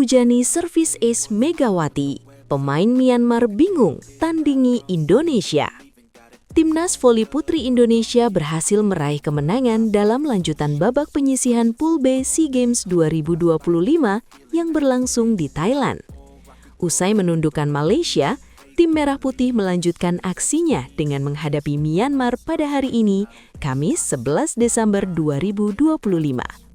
dihujani servis ace Megawati. Pemain Myanmar bingung tandingi Indonesia. Timnas voli putri Indonesia berhasil meraih kemenangan dalam lanjutan babak penyisihan Pool B SEA Games 2025 yang berlangsung di Thailand. Usai menundukkan Malaysia, tim Merah Putih melanjutkan aksinya dengan menghadapi Myanmar pada hari ini, Kamis 11 Desember 2025.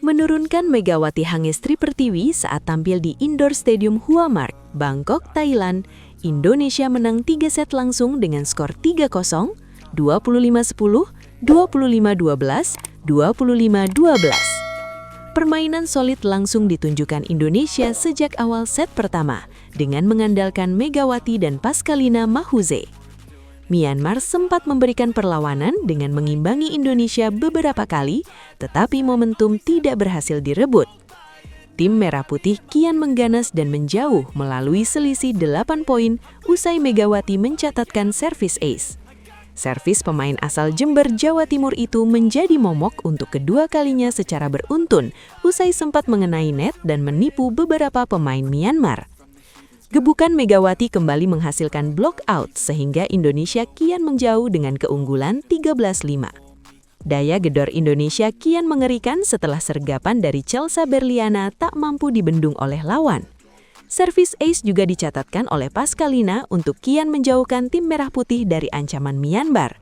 Menurunkan Megawati Hangestri Pertiwi saat tampil di Indoor Stadium Hua Mark, Bangkok, Thailand, Indonesia menang 3 set langsung dengan skor 3-0, 25-10, 25-12, 25-12. Permainan solid langsung ditunjukkan Indonesia sejak awal set pertama dengan mengandalkan Megawati dan Pascaline Mahuze. Myanmar sempat memberikan perlawanan dengan mengimbangi Indonesia beberapa kali, tetapi momentum tidak berhasil direbut. Tim Merah Putih kian mengganas dan menjauh melalui selisih 8 poin usai Megawati mencatatkan servis ace. Servis pemain asal Jember, Jawa Timur itu menjadi momok untuk kedua kalinya secara beruntun usai sempat mengenai net dan menipu beberapa pemain Myanmar. Gebukan Megawati kembali menghasilkan block out sehingga Indonesia kian menjauh dengan keunggulan 13-5. Daya gedor Indonesia kian mengerikan setelah sergapan dari Chelsea Berliana tak mampu dibendung oleh lawan. Servis ace juga dicatatkan oleh Pascaline untuk kian menjauhkan tim Merah Putih dari ancaman Myanmar.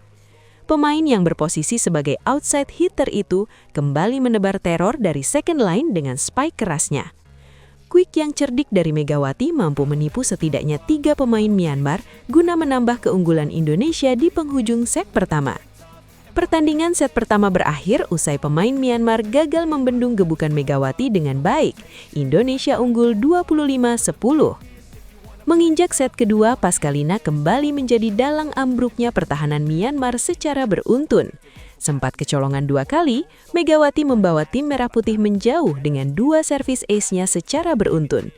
Pemain yang berposisi sebagai outside hitter itu kembali menebar teror dari second line dengan spike kerasnya. Quick yang cerdik dari Megawati mampu menipu setidaknya 3 pemain Myanmar guna menambah keunggulan Indonesia di penghujung set pertama. Pertandingan set pertama berakhir usai pemain Myanmar gagal membendung gebukan Megawati dengan baik. Indonesia unggul 25-10. Menginjak set kedua, Pascaline kembali menjadi dalang ambruknya pertahanan Myanmar secara beruntun. Sempat kecolongan 2 kali, Megawati membawa tim Merah Putih menjauh dengan 2 servis ace-nya secara beruntun.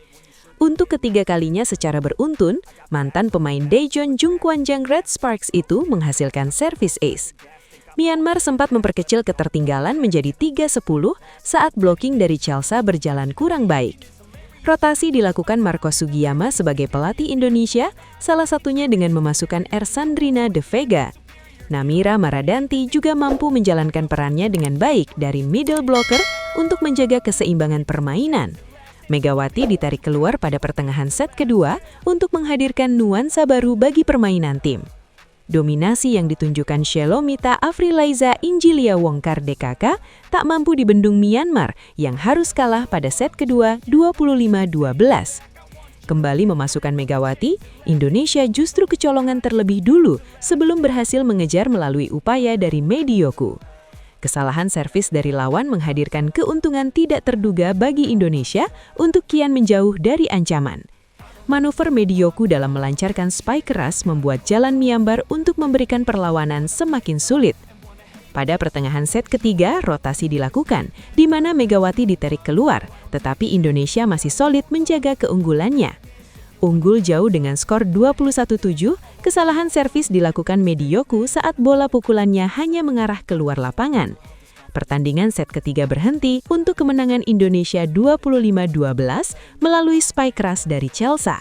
Untuk ketiga kalinya secara beruntun, mantan pemain Daejeon Jungkwanjang Red Sparks itu menghasilkan servis ace. Myanmar sempat memperkecil ketertinggalan menjadi 3-10 saat blocking dari Chelsea berjalan kurang baik. Rotasi dilakukan Marco Sugiyama sebagai pelatih Indonesia, salah satunya dengan memasukkan Ersandrina De Vega. Namira Maradanti juga mampu menjalankan perannya dengan baik dari middle blocker untuk menjaga keseimbangan permainan. Megawati ditarik keluar pada pertengahan set kedua untuk menghadirkan nuansa baru bagi permainan tim. Dominasi yang ditunjukkan Shelomita Afrilaiza Injilia Wongkar DKK tak mampu dibendung Myanmar yang harus kalah pada set kedua 25-12. Kembali memasukkan Megawati, Indonesia justru kecolongan terlebih dulu sebelum berhasil mengejar melalui upaya dari Medioku. Kesalahan servis dari lawan menghadirkan keuntungan tidak terduga bagi Indonesia untuk kian menjauh dari ancaman. Manuver Medioku dalam melancarkan spike keras membuat jalan Myanmar untuk memberikan perlawanan semakin sulit. Pada pertengahan set ketiga, rotasi dilakukan, di mana Megawati ditarik keluar, tetapi Indonesia masih solid menjaga keunggulannya. Unggul jauh dengan skor 21-7, kesalahan servis dilakukan Medioku saat bola pukulannya hanya mengarah keluar lapangan. Pertandingan set ketiga berhenti untuk kemenangan Indonesia 25-12 melalui spike keras dari Chelsea.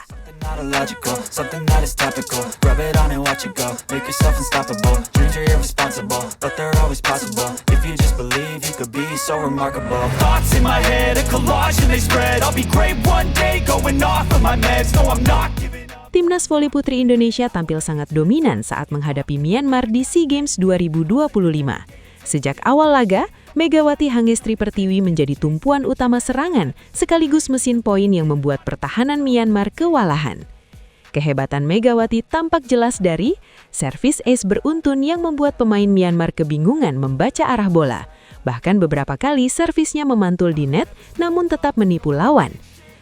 Something that is topical. Rub it on and watch it go. Make yourself unstoppable. Dreams are irresponsible, but they're always possible. If you just believe, you could be so remarkable. Thoughts in my head, a collage and they spread. I'll be great one day, going off of my meds. No, I'm not giving up. Timnas voli putri Indonesia tampil sangat dominan saat menghadapi Myanmar di SEA Games 2025. Sejak awal laga, Megawati Hangestri Pertiwi menjadi tumpuan utama serangan, sekaligus mesin poin yang membuat pertahanan Myanmar kewalahan. Kehebatan Megawati tampak jelas dari servis ace beruntun yang membuat pemain Myanmar kebingungan membaca arah bola. Bahkan beberapa kali servisnya memantul di net, namun tetap menipu lawan.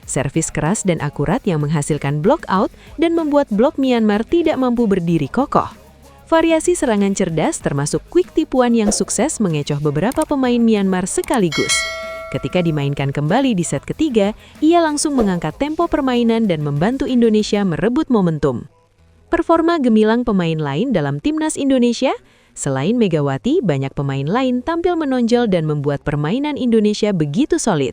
Servis keras dan akurat yang menghasilkan block out dan membuat blok Myanmar tidak mampu berdiri kokoh. Variasi serangan cerdas termasuk quick tipuan yang sukses mengecoh beberapa pemain Myanmar sekaligus. Ketika dimainkan kembali di set ketiga, ia langsung mengangkat tempo permainan dan membantu Indonesia merebut momentum. Performa gemilang pemain lain dalam timnas Indonesia, selain Megawati, banyak pemain lain tampil menonjol dan membuat permainan Indonesia begitu solid.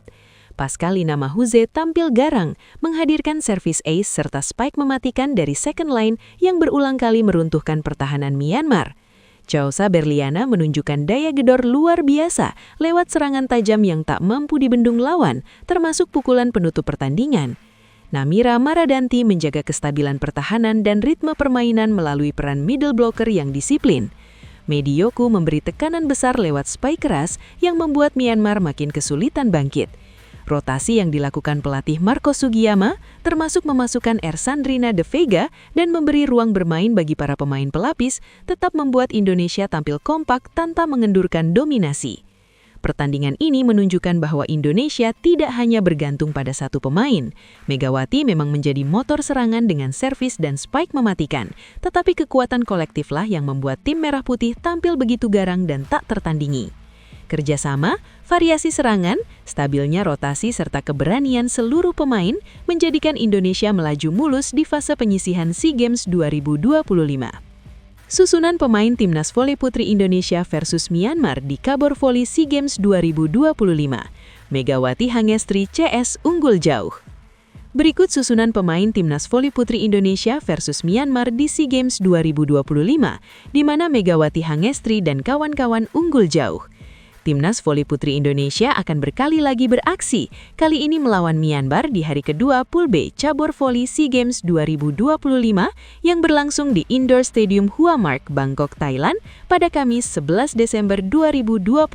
Pascaline Mahuze tampil garang, menghadirkan servis ace serta spike mematikan dari second line yang berulang kali meruntuhkan pertahanan Myanmar. Chausa Berliana menunjukkan daya gedor luar biasa lewat serangan tajam yang tak mampu dibendung lawan, termasuk pukulan penutup pertandingan. Namira Maradanti menjaga kestabilan pertahanan dan ritme permainan melalui peran middle blocker yang disiplin. Medioku memberi tekanan besar lewat spike keras yang membuat Myanmar makin kesulitan bangkit. Rotasi yang dilakukan pelatih Marco Sugiyama termasuk memasukkan Ersandrina De Vega dan memberi ruang bermain bagi para pemain pelapis tetap membuat Indonesia tampil kompak tanpa mengendurkan dominasi. Pertandingan ini menunjukkan bahwa Indonesia tidak hanya bergantung pada satu pemain. Megawati memang menjadi motor serangan dengan servis dan spike mematikan, tetapi kekuatan kolektiflah yang membuat tim Merah Putih tampil begitu garang dan tak tertandingi. Kerjasama, variasi serangan, stabilnya rotasi serta keberanian seluruh pemain menjadikan Indonesia melaju mulus di fase penyisihan SEA Games 2025. Susunan pemain Timnas Voli Putri Indonesia versus Myanmar di Cabur Voli SEA Games 2025. Megawati Hangestri CS unggul jauh. Berikut susunan pemain Timnas Voli Putri Indonesia versus Myanmar di SEA Games 2025, di mana Megawati Hangestri dan kawan-kawan unggul jauh. Timnas Voli Putri Indonesia akan berkali lagi beraksi, kali ini melawan Myanmar di hari kedua Pool B Cabur Voli SEA Games 2025 yang berlangsung di Indoor Stadium Hua Mark, Bangkok, Thailand pada Kamis 11 Desember 2025.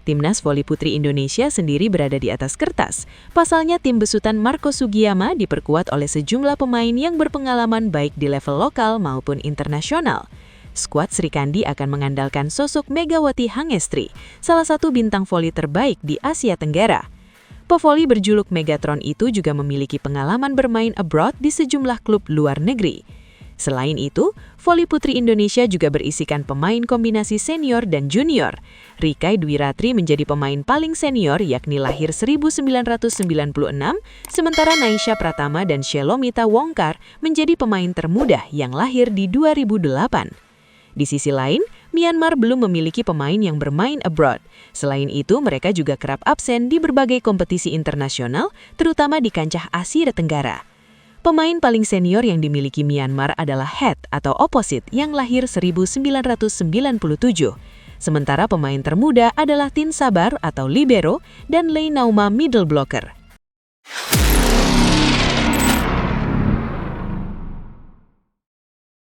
Timnas Voli Putri Indonesia sendiri berada di atas kertas. Pasalnya tim besutan Marco Sugiyama diperkuat oleh sejumlah pemain yang berpengalaman baik di level lokal maupun internasional. Skuad Sri Kandi akan mengandalkan sosok Megawati Hangestri, salah satu bintang voli terbaik di Asia Tenggara. Pevoli berjuluk Megatron itu juga memiliki pengalaman bermain abroad di sejumlah klub luar negeri. Selain itu, voli putri Indonesia juga berisikan pemain kombinasi senior dan junior. Rikai Dwi Ratri menjadi pemain paling senior yakni lahir 1996, sementara Naisha Pratama dan Shelomita Wongkar menjadi pemain termuda yang lahir di 2008. Di sisi lain, Myanmar belum memiliki pemain yang bermain abroad. Selain itu, mereka juga kerap absen di berbagai kompetisi internasional, terutama di kancah Asia Tenggara. Pemain paling senior yang dimiliki Myanmar adalah Het atau Opposite yang lahir 1997. Sementara pemain termuda adalah Tin Sabar atau Libero dan Lei Nauma middle blocker.